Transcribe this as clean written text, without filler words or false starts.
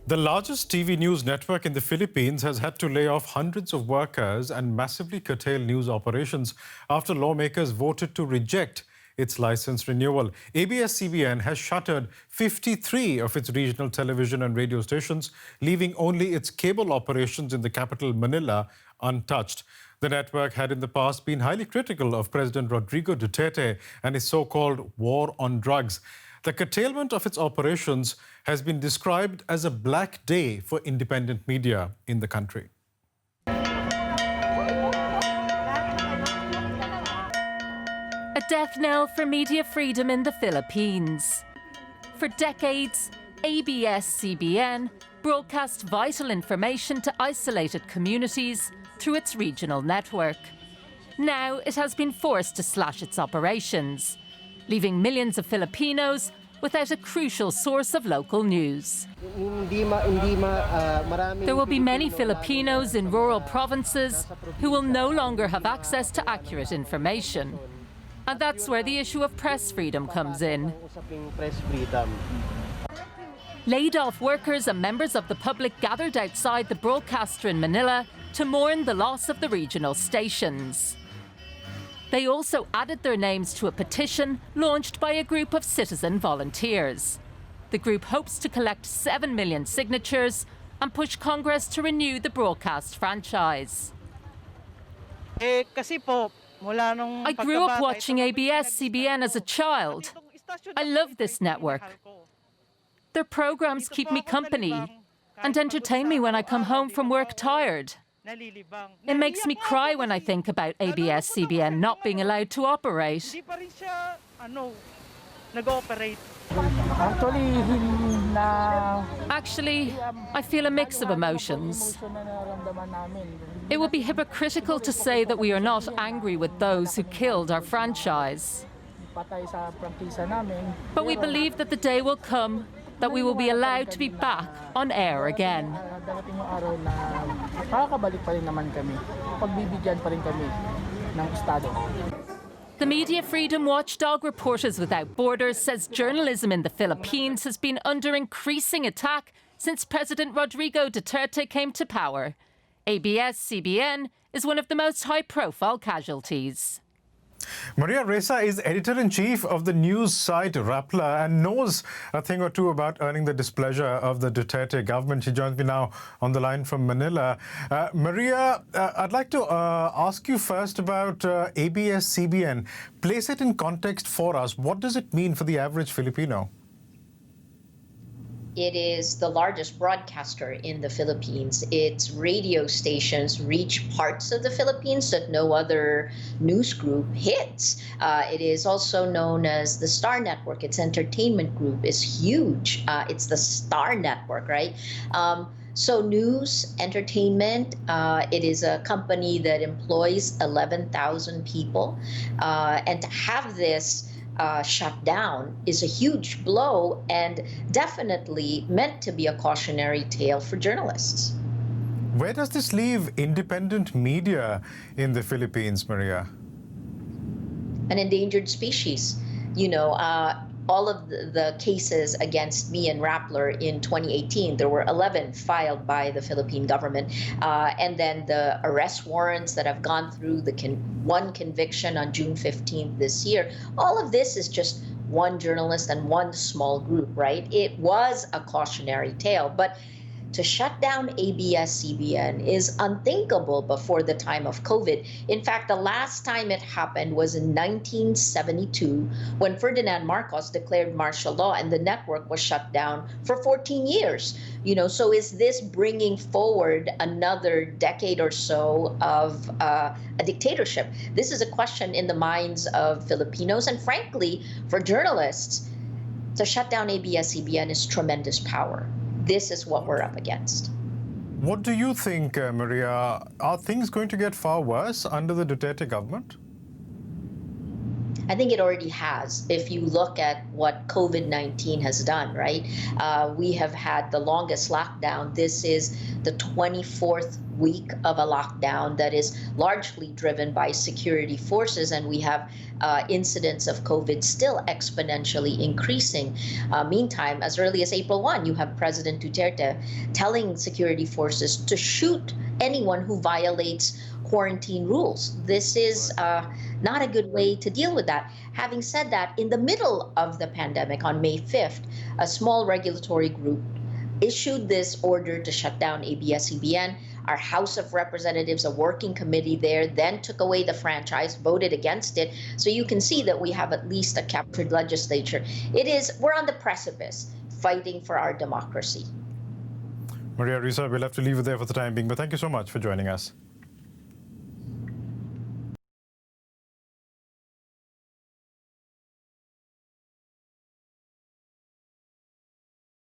The largest TV news network in the Philippines has had to lay off hundreds of workers and massively curtail news operations after lawmakers voted to reject its license renewal. ABS-CBN has shuttered 53 of its regional television and radio stations, leaving only its cable operations in the capital, Manila, untouched. The network had in the past been highly critical of President Rodrigo Duterte and his so-called war on drugs. The curtailment of its operations has been described as a black day for independent media in the country. A death knell for media freedom in the Philippines. For decades, ABS-CBN broadcast vital information to isolated communities through its regional network. Now it has been forced to slash its operations, leaving millions of Filipinos without a crucial source of local news. There will be many Filipinos in rural provinces who will no longer have access to accurate information. And that's where the issue of press freedom comes in. Laid-off workers and members of the public gathered outside the broadcaster in Manila to mourn the loss of the regional stations. They also added their names to a petition launched by a group of citizen volunteers. The group hopes to collect 7 million signatures and push Congress to renew the broadcast franchise. I grew up watching ABS-CBN as a child. I love this network. Their programs keep me company and entertain me when I come home from work tired. It makes me cry when I think about ABS-CBN not being allowed to operate. Actually, I feel a mix of emotions. It would be hypocritical to say that we are not angry with those who killed our franchise. But we believe that the day will come that we will be allowed to be back on air again. The media freedom watchdog Reporters Without Borders says journalism in the Philippines has been under increasing attack since President Rodrigo Duterte came to power. ABS-CBN is one of the most high-profile casualties. Maria Ressa is editor-in-chief of the news site Rappler and knows a thing or two about earning the displeasure of the Duterte government. She joins me now on the line from Manila. Maria, I'd like to ask you first about ABS-CBN. Place it in context for us. What does it mean for the average Filipino? It is the largest broadcaster in the Philippines. Its radio stations reach parts of the Philippines that no other news group hits. It is also known as the Star Network. Its entertainment group is huge. It's the Star Network, right? So news, entertainment, it is a company that employs 11,000 people. And to have this shut down is a huge blow and definitely meant to be a cautionary tale for journalists. Where does this leave independent media in the Philippines, Maria? An endangered species. You know, all of the cases against me and Rappler in 2018, there were 11 filed by the Philippine government. And then the arrest warrants that have gone through, the one conviction on June 15th this year. All of this is just one journalist and one small group, right? It was a cautionary tale, but to shut down ABS-CBN is unthinkable before the time of COVID. In fact, the last time it happened was in 1972 when Ferdinand Marcos declared martial law and the network was shut down for 14 years. You know, so is this bringing forward another decade or so of a dictatorship? This is a question in the minds of Filipinos and frankly, for journalists. To shut down ABS-CBN is tremendous power. This is what we're up against. What do you think, Maria? Are things going to get far worse under the Duterte government? I think it already has. If you look at what COVID-19 has done, right? We have had the longest lockdown. This is the 24th week of a lockdown that is largely driven by security forces, and we have incidents of COVID still exponentially increasing. Meantime, as early as April 1, you have President Duterte telling security forces to shoot anyone who violates quarantine rules. This is not a good way to deal with that. Having said that, in the middle of the pandemic on May 5th, a small regulatory group issued this order to shut down ABS-CBN. Our House of Representatives, a working committee there, then took away the franchise, voted against it. So you can see that we have at least a captured legislature. We're on the precipice fighting for our democracy. Maria Risa, we'll have to leave it there for the time being, but thank you so much for joining us.